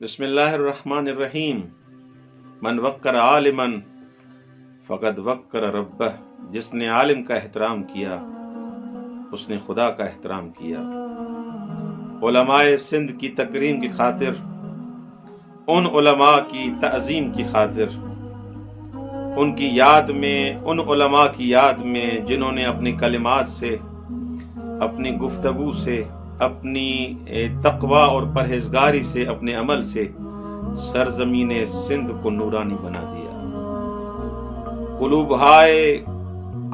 बिस्मिल्लाहिर्रहमानिर्रहीम। मन वक्कर आलिमन फ़क़द वक्कर रब्बह। जिसने आलिम का एहतराम किया उसने खुदा का एहतराम किया। उलमाए सिंध की तकरीम की खातिर, उन उलमा की तअज़ीम की खातिर, उनकी याद में, उन उलमा की याद में जिन्होंने अपनी कलिमात से, अपनी गुफ्तगू से, अपनी तक़वा और परहेज़गारी से, अपने अमल से सरज़मीन सिंध को नूरानी बना दिया। क़ुलूब-हाय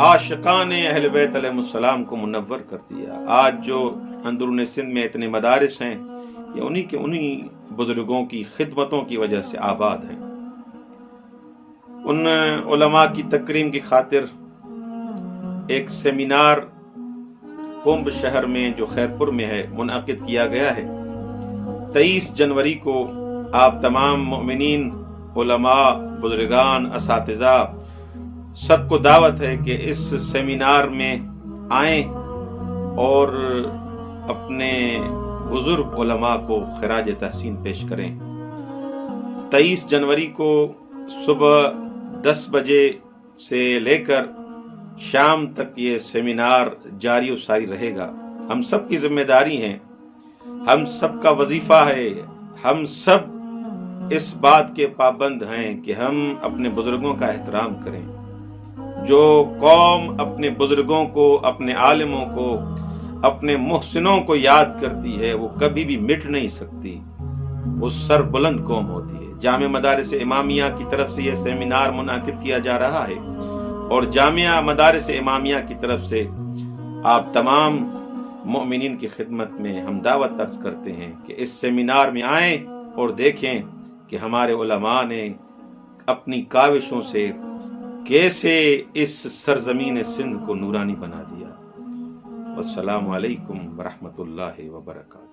आशिक़ाने अहले बैत अलैहिमुस्सलाम को मुनव्वर कर दिया। आज जो अंदरून सिंध में इतने मदारिस हैं, ये उन्हीं बुजुर्गों की खिदमतों की वजह से आबाद हैं। उन उलमा की तकरीम की खातिर एक सेमिनार कुंभ शहर में, जो खैरपुर में है, मुनअक़िद किया गया है। 23 जनवरी को आप तमाम मोमिनीन, उलमा, बुजुर्गान, असातिज़ा सबको दावत है कि इस सेमिनार में आएं और अपने बुजुर्ग उलमा को खिराज तहसीन पेश करें। 23 जनवरी को सुबह 10 बजे से लेकर शाम तक ये सेमिनार जारी और सारी रहेगा। हम सब की जिम्मेदारी है, हम सब का वजीफा है, हम सब इस बात के पाबंद हैं कि हम अपने बुजुर्गों का एहतराम करें। जो कौम अपने बुजुर्गों को, अपने आलिमों को, अपने मुहसिनों को याद करती है, वो कभी भी मिट नहीं सकती। वो सरबुलंद कौम होती है। जामे मदारिस इमामिया की तरफ से यह सेमिनार मुनाकिद किया जा रहा है और जामिया मदारिस इमामिया की तरफ से आप तमाम मोमिनीन की खिदमत में हम दावत अर्ज करते हैं कि इस सेमिनार में आएं और देखें कि हमारे उलमा ने अपनी काविशों से कैसे इस सरजमीन सिंध को नूरानी बना दिया। वस्सलामु अलैकुम वरहमतुल्लाहि वबरकातुहू।